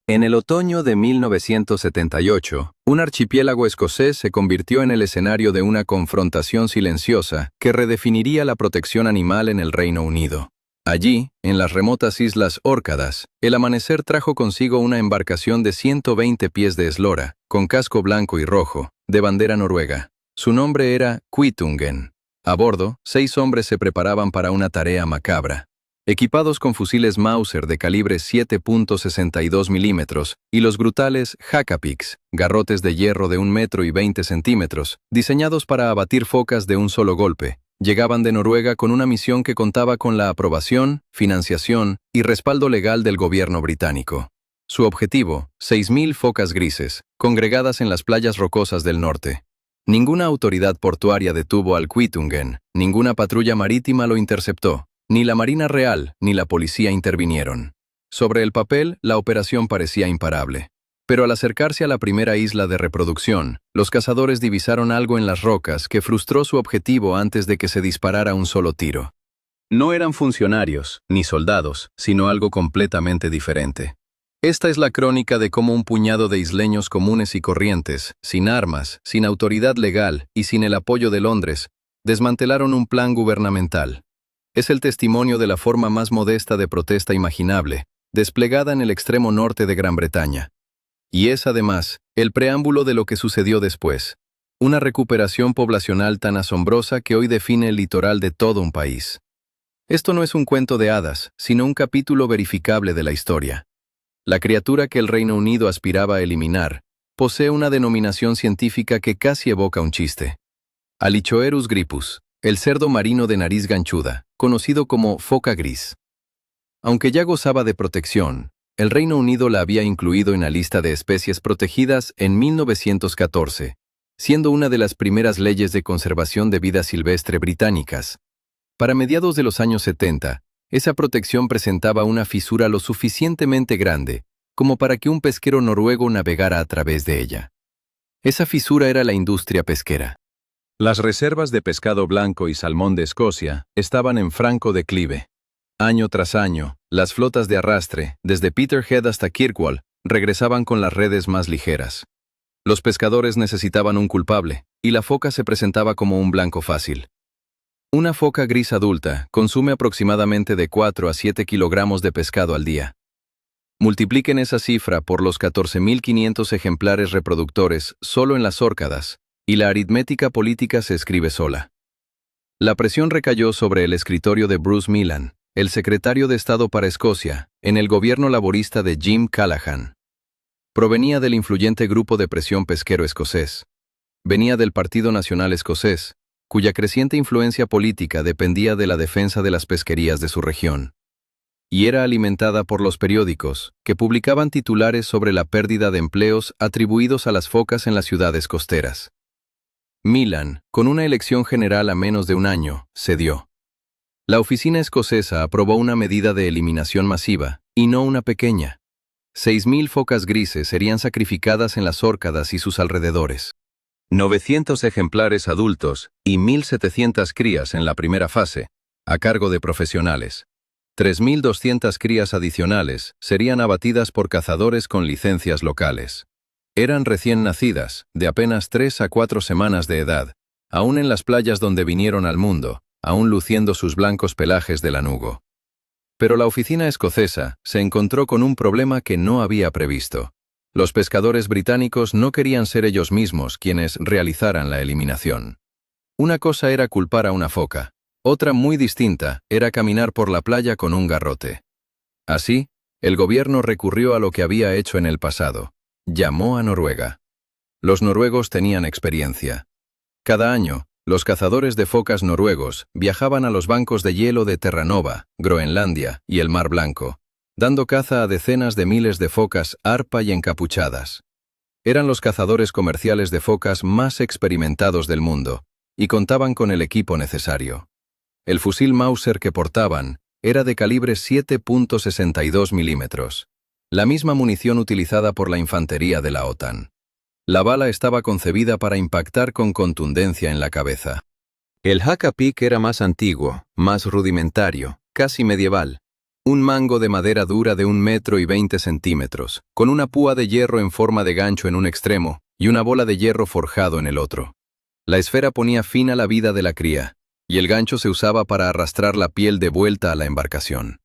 En el otoño de 1978, un archipiélago escocés se convirtió en el escenario de una confrontación silenciosa que redefiniría la protección animal en el Reino Unido. Allí, en las remotas Islas Órcadas, el amanecer trajo consigo una embarcación de 120 pies de eslora, con casco blanco y rojo, de bandera noruega. Su nombre era Kvitungen. A bordo, 6 hombres se preparaban para una tarea macabra. Equipados con fusiles Mauser de calibre 7.62 milímetros y los brutales Haka-Pix, garrotes de hierro de 1,20 m, diseñados para abatir focas de un solo golpe, llegaban de Noruega con una misión que contaba con la aprobación, financiación y respaldo legal del gobierno británico. Su objetivo, 6.000 focas grises, congregadas en las playas rocosas del norte. Ninguna autoridad portuaria detuvo al Kvitungen, ninguna patrulla marítima lo interceptó. Ni la Marina Real ni la policía intervinieron. Sobre el papel, la operación parecía imparable. Pero al acercarse a la primera isla de reproducción, los cazadores divisaron algo en las rocas que frustró su objetivo antes de que se disparara un solo tiro. No eran funcionarios, ni soldados, sino algo completamente diferente. Esta es la crónica de cómo un puñado de isleños comunes y corrientes, sin armas, sin autoridad legal y sin el apoyo de Londres, desmantelaron un plan gubernamental. Es el testimonio de la forma más modesta de protesta imaginable, desplegada en el extremo norte de Gran Bretaña. Y es, además, el preámbulo de lo que sucedió después. Una recuperación poblacional tan asombrosa que hoy define el litoral de todo un país. Esto no es un cuento de hadas, sino un capítulo verificable de la historia. La criatura que el Reino Unido aspiraba a eliminar posee una denominación científica que casi evoca un chiste. Alichoerus grypus, el cerdo marino de nariz ganchuda, conocido como foca gris. Aunque ya gozaba de protección, el Reino Unido la había incluido en la lista de especies protegidas en 1914, siendo una de las primeras leyes de conservación de vida silvestre británicas. Para mediados de los años 70, esa protección presentaba una fisura lo suficientemente grande como para que un pesquero noruego navegara a través de ella. Esa fisura era la industria pesquera. Las reservas de pescado blanco y salmón de Escocia estaban en franco declive. Año tras año, las flotas de arrastre, desde Peterhead hasta Kirkwall, regresaban con las redes más ligeras. Los pescadores necesitaban un culpable, y la foca se presentaba como un blanco fácil. Una foca gris adulta consume aproximadamente de 4 a 7 kilogramos de pescado al día. Multipliquen esa cifra por los 14.500 ejemplares reproductores solo en las Órcadas, y la aritmética política se escribe sola. La presión recayó sobre el escritorio de Bruce Millan, el secretario de Estado para Escocia, en el gobierno laborista de Jim Callaghan. Provenía del influyente grupo de presión pesquero escocés. Venía del Partido Nacional Escocés, cuya creciente influencia política dependía de la defensa de las pesquerías de su región. Y era alimentada por los periódicos, que publicaban titulares sobre la pérdida de empleos atribuidos a las focas en las ciudades costeras. Millan, con una elección general a menos de un año, cedió. La oficina escocesa aprobó una medida de eliminación masiva, y no una pequeña. 6.000 focas grises serían sacrificadas en las Órcadas y sus alrededores. 900 ejemplares adultos y 1.700 crías en la primera fase, a cargo de profesionales. 3.200 crías adicionales serían abatidas por cazadores con licencias locales. Eran recién nacidas, de apenas 3 a 4 semanas de edad, aún en las playas donde vinieron al mundo, aún luciendo sus blancos pelajes de lanugo. Pero la oficina escocesa se encontró con un problema que no había previsto. Los pescadores británicos no querían ser ellos mismos quienes realizaran la eliminación. Una cosa era culpar a una foca, otra muy distinta era caminar por la playa con un garrote. Así, el gobierno recurrió a lo que había hecho en el pasado. Llamó a Noruega. Los noruegos tenían experiencia. Cada año, los cazadores de focas noruegos viajaban a los bancos de hielo de Terranova, Groenlandia y el Mar Blanco, dando caza a decenas de miles de focas arpa y encapuchadas. Eran los cazadores comerciales de focas más experimentados del mundo, y contaban con el equipo necesario. El fusil Mauser que portaban era de calibre 7.62 milímetros. La misma munición utilizada por la infantería de la OTAN. La bala estaba concebida para impactar con contundencia en la cabeza. El Haka-Pik era más antiguo, más rudimentario, casi medieval. Un mango de madera dura de 1,20 metros, con una púa de hierro en forma de gancho en un extremo y una bola de hierro forjado en el otro. La esfera ponía fin a la vida de la cría, y el gancho se usaba para arrastrar la piel de vuelta a la embarcación.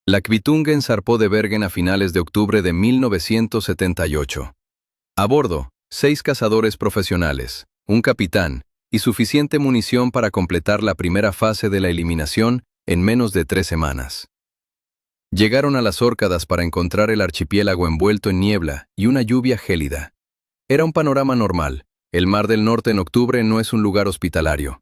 La Kvitungen zarpó de Bergen a finales de octubre de 1978. A bordo, 6 cazadores profesionales, un capitán y suficiente munición para completar la primera fase de la eliminación en menos de 3 semanas. Llegaron a las Órcadas para encontrar el archipiélago envuelto en niebla y una lluvia gélida. Era un panorama normal. El Mar del Norte en octubre no es un lugar hospitalario.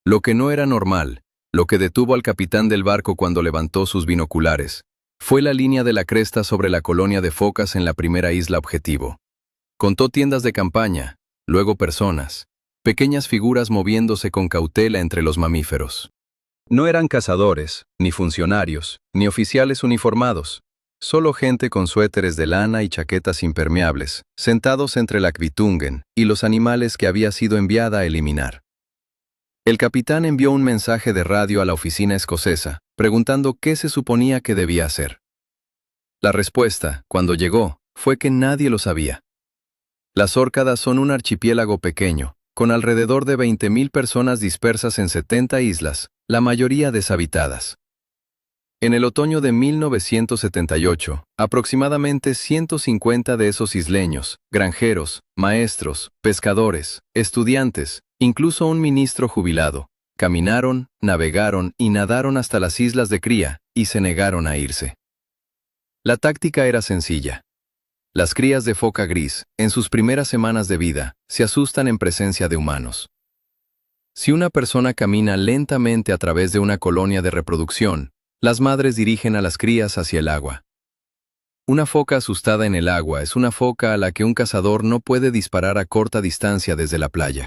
Lo que no era normal, lo que detuvo al capitán del barco cuando levantó sus binoculares, fue la línea de la cresta sobre la colonia de focas en la primera isla objetivo. Contó tiendas de campaña, luego personas, pequeñas figuras moviéndose con cautela entre los mamíferos. No eran cazadores, ni funcionarios, ni oficiales uniformados, solo gente con suéteres de lana y chaquetas impermeables, sentados entre la Kvitungen y los animales que había sido enviada a eliminar. El capitán envió un mensaje de radio a la oficina escocesa, preguntando qué se suponía que debía hacer. La respuesta, cuando llegó, fue que nadie lo sabía. Las Órcadas son un archipiélago pequeño, con alrededor de 20.000 personas dispersas en 70 islas, la mayoría deshabitadas. En el otoño de 1978, aproximadamente 150 de esos isleños, granjeros, maestros, pescadores, estudiantes, incluso un ministro jubilado, caminaron, navegaron y nadaron hasta las islas de cría y se negaron a irse. La táctica era sencilla. Las crías de foca gris, en sus primeras semanas de vida, se asustan en presencia de humanos. Si una persona camina lentamente a través de una colonia de reproducción, las madres dirigen a las crías hacia el agua. Una foca asustada en el agua es una foca a la que un cazador no puede disparar a corta distancia desde la playa.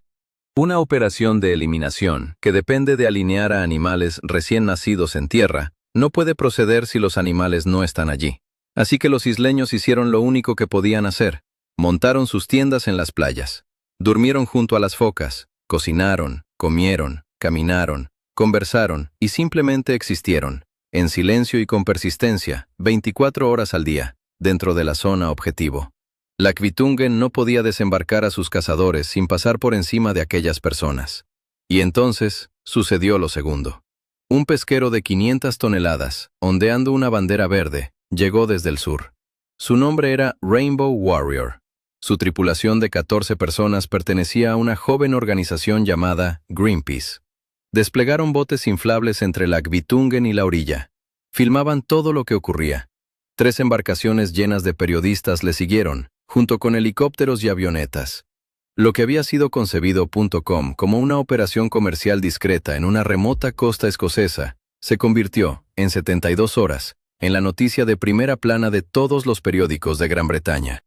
Una operación de eliminación, que depende de alinear a animales recién nacidos en tierra, no puede proceder si los animales no están allí. Así que los isleños hicieron lo único que podían hacer. Montaron sus tiendas en las playas. Durmieron junto a las focas. Cocinaron, comieron, caminaron, conversaron y simplemente existieron, en silencio y con persistencia, 24 horas al día, dentro de la zona objetivo. La Kvitungen no podía desembarcar a sus cazadores sin pasar por encima de aquellas personas. Y entonces, sucedió lo segundo. Un pesquero de 500 toneladas, ondeando una bandera verde, llegó desde el sur. Su nombre era Rainbow Warrior. Su tripulación de 14 personas pertenecía a una joven organización llamada Greenpeace. Desplegaron botes inflables entre la Kvitungen y la orilla. Filmaban todo lo que ocurría. 3 embarcaciones llenas de periodistas le siguieron, junto con helicópteros y avionetas. Lo que había sido concebido.com como una operación comercial discreta en una remota costa escocesa, se convirtió, en 72 horas, en la noticia de primera plana de todos los periódicos de Gran Bretaña.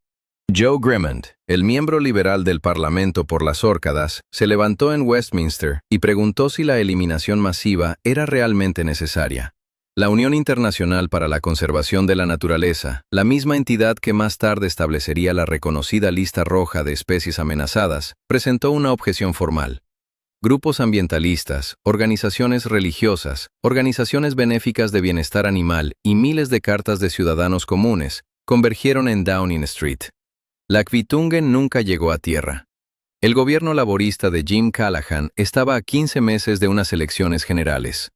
Joe Grimmond, el miembro liberal del Parlamento por las Órcadas, se levantó en Westminster y preguntó si la eliminación masiva era realmente necesaria. La Unión Internacional para la Conservación de la Naturaleza, la misma entidad que más tarde establecería la reconocida lista roja de especies amenazadas, presentó una objeción formal. Grupos ambientalistas, organizaciones religiosas, organizaciones benéficas de bienestar animal y miles de cartas de ciudadanos comunes convergieron en Downing Street. La Kvitungen nunca llegó a tierra. El gobierno laborista de Jim Callaghan estaba a 15 meses de unas elecciones generales.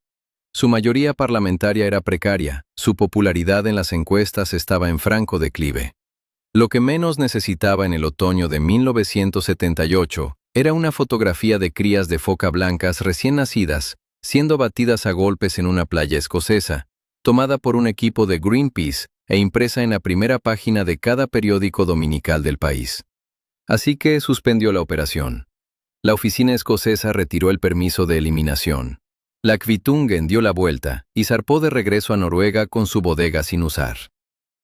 Su mayoría parlamentaria era precaria, su popularidad en las encuestas estaba en franco declive. Lo que menos necesitaba en el otoño de 1978 era una fotografía de crías de foca blancas recién nacidas, siendo batidas a golpes en una playa escocesa, tomada por un equipo de Greenpeace e impresa en la primera página de cada periódico dominical del país. Así que suspendió la operación. La oficina escocesa retiró el permiso de eliminación. La Kvitungen dio la vuelta y zarpó de regreso a Noruega con su bodega sin usar.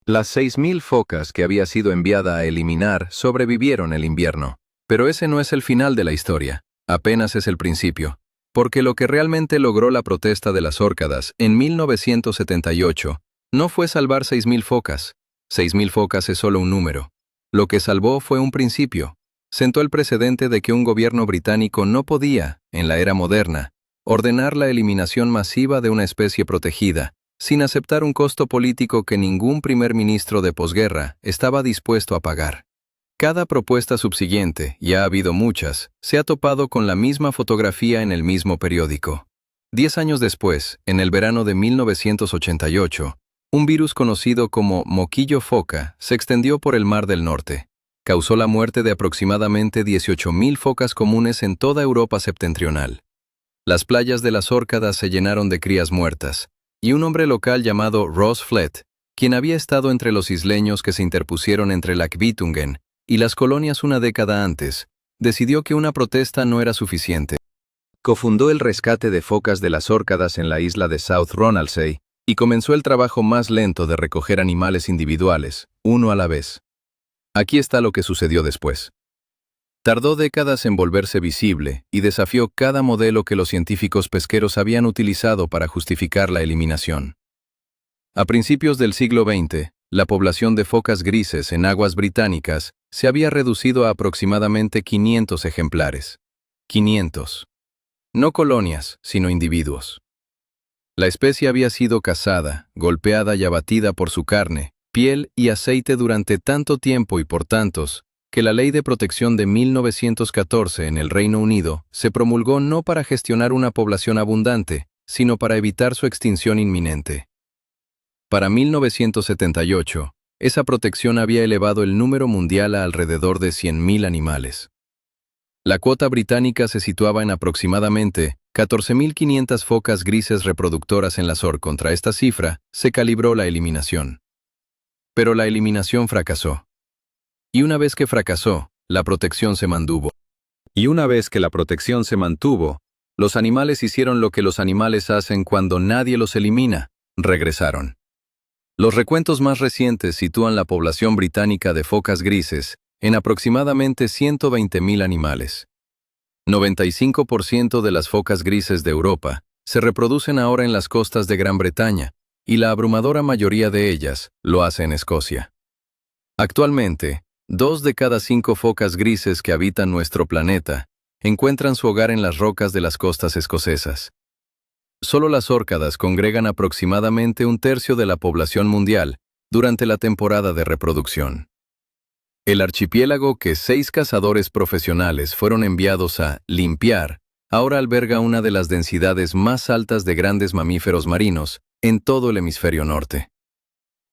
Las 6.000 focas que había sido enviada a eliminar sobrevivieron el invierno. Pero ese no es el final de la historia, apenas es el principio, porque lo que realmente logró la protesta de las Órcadas en 1978 no fue salvar 6.000 focas. 6.000 focas es solo un número. Lo que salvó fue un principio. Sentó el precedente de que un gobierno británico no podía, en la era moderna, ordenar la eliminación masiva de una especie protegida, sin aceptar un costo político que ningún primer ministro de posguerra estaba dispuesto a pagar. Cada propuesta subsiguiente, y ha habido muchas, se ha topado con la misma fotografía en el mismo periódico. 10 años después, en el verano de 1988, un virus conocido como moquillo foca se extendió por el Mar del Norte. Causó la muerte de aproximadamente 18.000 focas comunes en toda Europa septentrional. Las playas de las Órcadas se llenaron de crías muertas, y un hombre local llamado Ross Flett, quien había estado entre los isleños que se interpusieron entre Lac-Vitungen y las colonias una década antes, decidió que una protesta no era suficiente. Cofundó el rescate de focas de las Órcadas en la isla de South Ronaldsay y comenzó el trabajo más lento de recoger animales individuales, uno a la vez. Aquí está lo que sucedió después. Tardó décadas en volverse visible y desafió cada modelo que los científicos pesqueros habían utilizado para justificar la eliminación. A principios del siglo XX, la población de focas grises en aguas británicas se había reducido a aproximadamente 500 ejemplares. 500. No colonias, sino individuos. La especie había sido cazada, golpeada y abatida por su carne, piel y aceite durante tanto tiempo y por tantos, que la Ley de Protección de 1914 en el Reino Unido se promulgó no para gestionar una población abundante, sino para evitar su extinción inminente. Para 1978, esa protección había elevado el número mundial a alrededor de 100.000 animales. La cuota británica se situaba en aproximadamente 14.500 focas grises reproductoras en la SOR. Contra esta cifra, se calibró la eliminación. Pero la eliminación fracasó. Y una vez que fracasó, la protección se mantuvo. Y una vez que la protección se mantuvo, los animales hicieron lo que los animales hacen cuando nadie los elimina: regresaron. Los recuentos más recientes sitúan la población británica de focas grises en aproximadamente 120.000 animales. 95% de las focas grises de Europa se reproducen ahora en las costas de Gran Bretaña, y la abrumadora mayoría de ellas lo hace en Escocia. Actualmente, 2 de cada 5 focas grises que habitan nuestro planeta encuentran su hogar en las rocas de las costas escocesas. Solo las Órcadas congregan aproximadamente 1/3 de la población mundial durante la temporada de reproducción. El archipiélago que 6 cazadores profesionales fueron enviados a limpiar ahora alberga una de las densidades más altas de grandes mamíferos marinos en todo el hemisferio norte.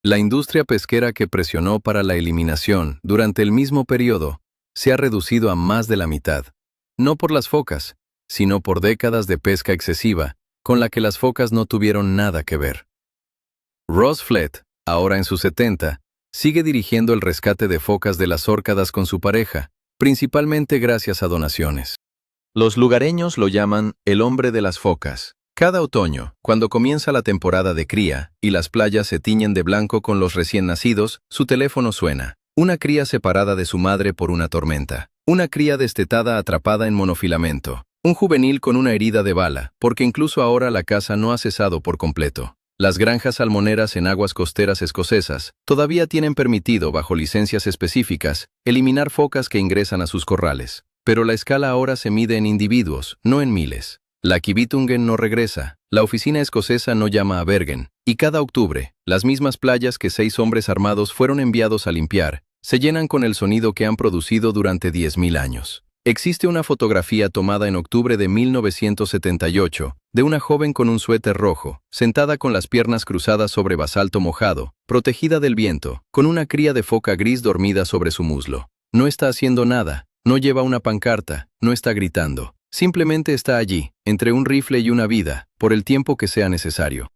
La industria pesquera que presionó para la eliminación durante el mismo periodo se ha reducido a más de la mitad, no por las focas, sino por décadas de pesca excesiva, con la que las focas no tuvieron nada que ver. Ross Flett, ahora en sus 70, sigue dirigiendo el rescate de focas de las Órcadas con su pareja, principalmente gracias a donaciones. Los lugareños lo llaman el hombre de las focas. Cada otoño, cuando comienza la temporada de cría y las playas se tiñen de blanco con los recién nacidos, su teléfono suena. Una cría separada de su madre por una tormenta. Una cría destetada atrapada en monofilamento. Un juvenil con una herida de bala, porque incluso ahora la caza no ha cesado por completo. Las granjas salmoneras en aguas costeras escocesas todavía tienen permitido, bajo licencias específicas, eliminar focas que ingresan a sus corrales. Pero la escala ahora se mide en individuos, no en miles. Lac-Vitungen no regresa, la oficina escocesa no llama a Bergen, y cada octubre, las mismas playas que 6 hombres armados fueron enviados a limpiar, se llenan con el sonido que han producido durante 10.000 años. Existe una fotografía tomada en octubre de 1978 de una joven con un suéter rojo, sentada con las piernas cruzadas sobre basalto mojado, protegida del viento, con una cría de foca gris dormida sobre su muslo. No está haciendo nada, no lleva una pancarta, no está gritando. Simplemente está allí, entre un rifle y una vida, por el tiempo que sea necesario.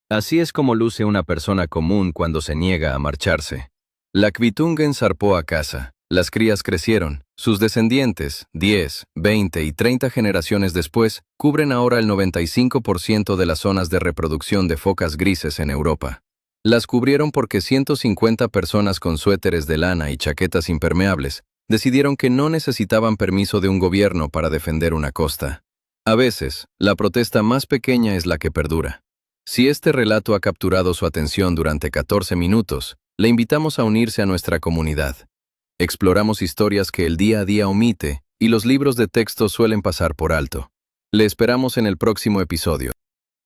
Así es como luce una persona común cuando se niega a marcharse. Lac-Vitungen zarpó a casa. Las crías crecieron. Sus descendientes, 10, 20 y 30 generaciones después, cubren ahora el 95% de las zonas de reproducción de focas grises en Europa. Las cubrieron porque 150 personas con suéteres de lana y chaquetas impermeables decidieron que no necesitaban permiso de un gobierno para defender una costa. A veces, la protesta más pequeña es la que perdura. Si este relato ha capturado su atención durante 14 minutos, le invitamos a unirse a nuestra comunidad. Exploramos historias que el día a día omite y los libros de texto suelen pasar por alto. Le esperamos en el próximo episodio.